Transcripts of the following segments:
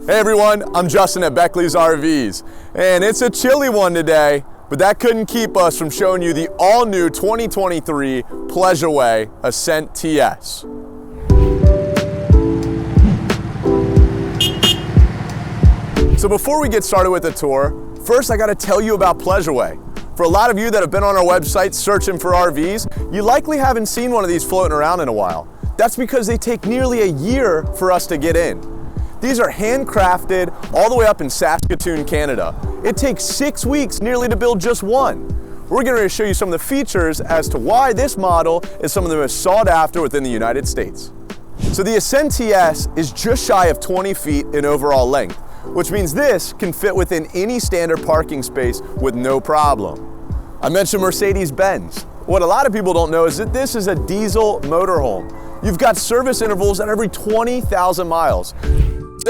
Hey everyone, I'm Justin at Beckley's RVs, and it's a chilly one today, but that couldn't keep us from showing you the all-new 2023 Pleasureway Ascent TS. So before we get started with the tour, first I gotta tell you about Pleasureway. For a lot of you that have been on our website searching for RVs, you likely haven't seen one of these floating around in a while. That's because they take nearly a year for us to get in. These are handcrafted all the way up in Saskatoon, Canada. It takes 6 weeks nearly to build just one. We're going to show you some of the features as to why this model is some of the most sought after within the United States. So the Ascent TS is just shy of 20 feet in overall length, which means this can fit within any standard parking space with no problem. I mentioned Mercedes-Benz. What a lot of people don't know is that this is a diesel motorhome. You've got service intervals at every 20,000 miles.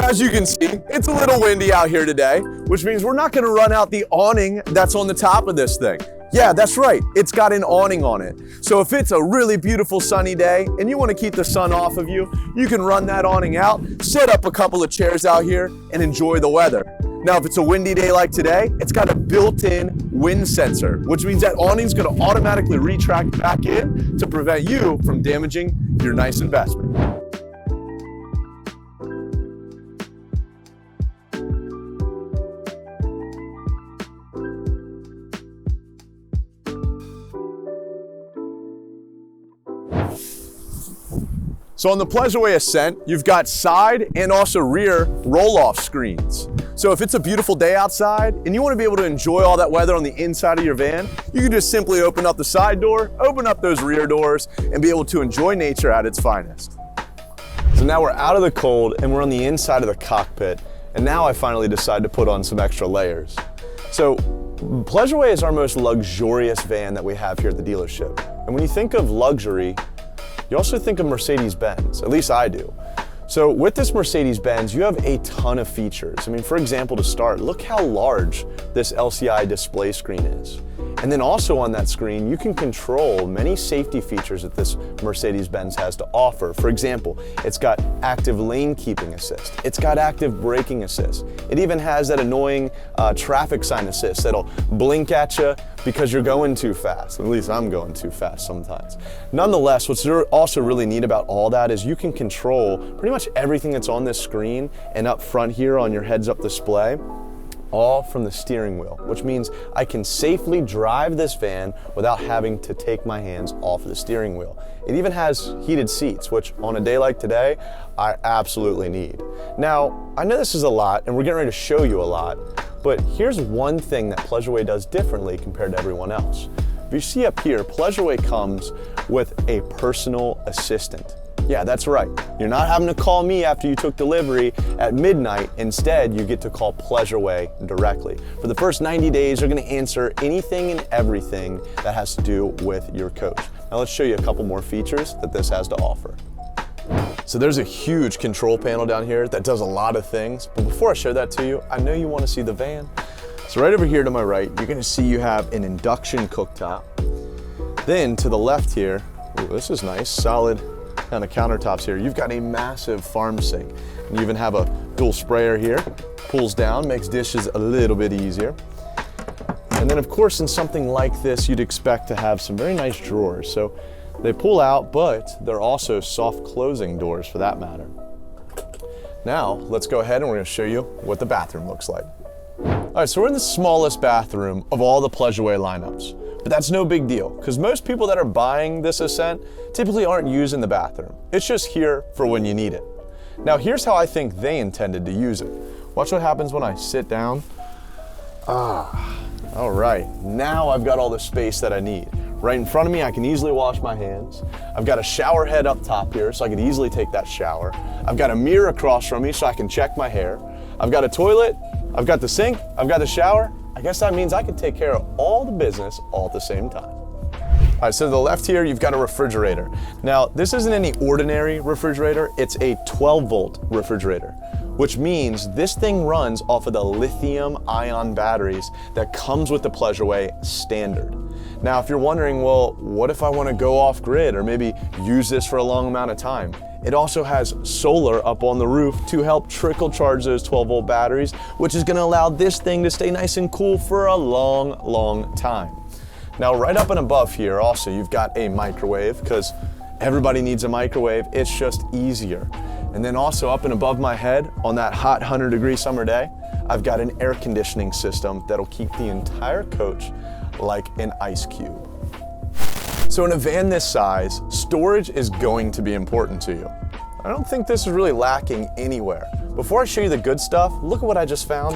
As you can see, it's a little windy out here today, which means we're not gonna run out the awning that's on the top of this thing. Yeah, that's right, it's got an awning on it. So if it's a really beautiful sunny day and you wanna keep the sun off of you, you can run that awning out, set up a couple of chairs out here and enjoy the weather. Now, if it's a windy day like today, it's got a built-in wind sensor, which means that awning's gonna automatically retract back in to prevent you from damaging your nice investment. So on the Pleasureway Ascent, you've got side and also rear roll-off screens. So if it's a beautiful day outside and you want to be able to enjoy all that weather on the inside of your van, you can just simply open up the side door, open up those rear doors, and be able to enjoy nature at its finest. So now we're out of the cold and we're on the inside of the cockpit, and now I finally decide to put on some extra layers. So Pleasureway is our most luxurious van that we have here at the dealership. And when you think of luxury, you also think of Mercedes-Benz, at least I do. So with this Mercedes-Benz, you have a ton of features. I mean, for example, to start, look how large this LCI display screen is. And then also on that screen, you can control many safety features that this Mercedes-Benz has to offer. For example, it's got active lane keeping assist. It's got active braking assist. It even has that annoying traffic sign assist that'll blink at you because you're going too fast. At least I'm going too fast sometimes. Nonetheless, what's also really neat about all that is you can control pretty much everything that's on this screen and up front here on your heads-up display, all from the steering wheel, which means I can safely drive this van without having to take my hands off of the steering wheel. It even has heated seats, which on a day like today, I absolutely need. Now, I know this is a lot and we're getting ready to show you a lot, but here's one thing that Pleasureway does differently compared to everyone else. If you see up here, Pleasureway comes with a personal assistant. Yeah, that's right. You're not having to call me after you took delivery at midnight. Instead, you get to call Pleasureway directly. For the first 90 days, they're gonna answer anything and everything that has to do with your coach. Now let's show you a couple more features that this has to offer. So there's a huge control panel down here that does a lot of things. But before I show that to you, I know you wanna see the van. So right over here to my right, you're gonna see you have an induction cooktop. Then to the left here, ooh, this is nice, solid kind of countertops here. You've got a massive farm sink. And you even have a dual sprayer here. Pulls down, makes dishes a little bit easier. And then of course in something like this, you'd expect to have some very nice drawers. So they pull out, but they're also soft closing doors for that matter. Now, let's go ahead and we're gonna show you what the bathroom looks like. All right, so we're in the smallest bathroom of all the Pleasureway lineups. But that's no big deal, because most people that are buying this Ascent typically aren't using the bathroom. It's just here for when you need it. Now here's how I think they intended to use it. Watch what happens when I sit down. All right, now I've got all the space that I need. Right in front of me, I can easily wash my hands. I've got a shower head up top here, so I can easily take that shower. I've got a mirror across from me, so I can check my hair. I've got a toilet, I've got the sink, I've got the shower. I guess that means I can take care of all the business all at the same time. All right, so to the left here, you've got a refrigerator. Now, this isn't any ordinary refrigerator, it's a 12-volt refrigerator, which means this thing runs off of the lithium-ion batteries that comes with the Pleasureway standard. Now, if you're wondering, well, what if I want to go off-grid or maybe use this for a long amount of time? It also has solar up on the roof to help trickle charge those 12-volt batteries, which is gonna allow this thing to stay nice and cool for a long, long time. Now, right up and above here also, you've got a microwave, because everybody needs a microwave. It's just easier. And then also up and above my head on that hot 100-degree summer day, I've got an air conditioning system that'll keep the entire coach like an ice cube. So in a van this size, storage is going to be important to you. I don't think this is really lacking anywhere. Before I show you the good stuff, look at what I just found.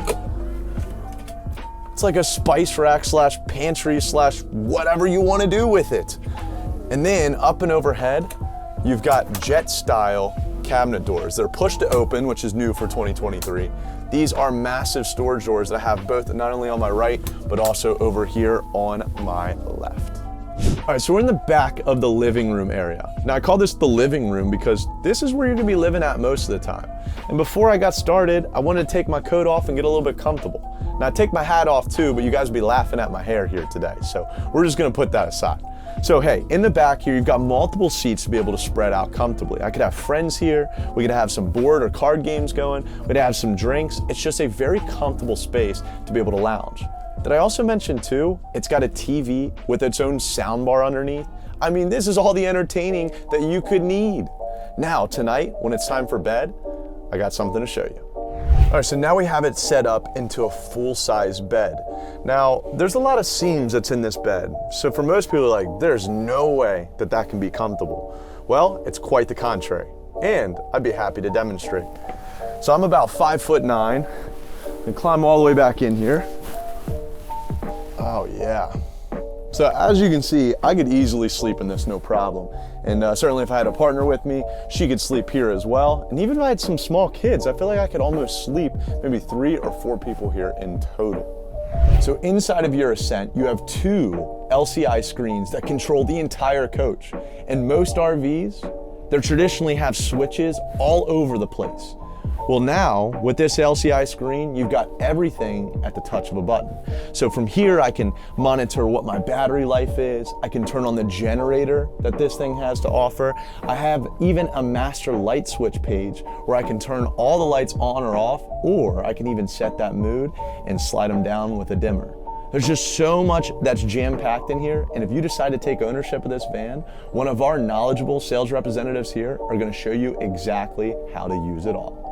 It's like a spice rack slash pantry slash whatever you want to do with it. And then up and overhead, you've got jet style cabinet doors. They're push to open, which is new for 2023. These are massive storage doors that I have both not only on my right, but also over here on my left. All right, so we're in the back of the living room area. Now I call this the living room because this is where you're gonna be living at most of the time. And before I got started, I wanted to take my coat off and get a little bit comfortable. Now I take my hat off too, but you guys will be laughing at my hair here today. So we're just gonna put that aside. So hey, in the back here, you've got multiple seats to be able to spread out comfortably. I could have friends here, we could have some board or card games going, we'd have some drinks. It's just a very comfortable space to be able to lounge. Did I also mention too, it's got a TV with its own sound bar underneath. I mean, this is all the entertaining that you could need. Now, tonight, when it's time for bed, I got something to show you. All right, so now we have it set up into a full-size bed. Now, there's a lot of seams that's in this bed. So for most people, like, there's no way that that can be comfortable. Well, it's quite the contrary. And I'd be happy to demonstrate. So I'm about 5'9", and climb all the way back in here. Oh yeah. So as you can see, I could easily sleep in this, no problem. And certainly if I had a partner with me, she could sleep here as well. And even if I had some small kids, I feel like I could almost sleep maybe 3 or 4 people here in total. So inside of your Ascent, you have 2 LCI screens that control the entire coach. And most RVs, they traditionally have switches all over the place. Well now, with this LCI screen, you've got everything at the touch of a button. So from here, I can monitor what my battery life is. I can turn on the generator that this thing has to offer. I have even a master light switch page where I can turn all the lights on or off, or I can even set that mood and slide them down with a dimmer. There's just so much that's jam-packed in here, and if you decide to take ownership of this van, one of our knowledgeable sales representatives here are gonna show you exactly how to use it all.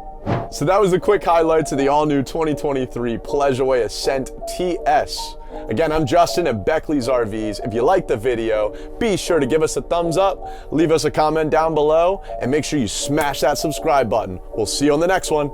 So that was the quick highlights of the all-new 2023 Pleasureaway Ascent TS. Again, I'm Justin at Beckley's RVs. If you liked the video, be sure to give us a thumbs up, leave us a comment down below, and make sure you smash that subscribe button. We'll see you on the next one.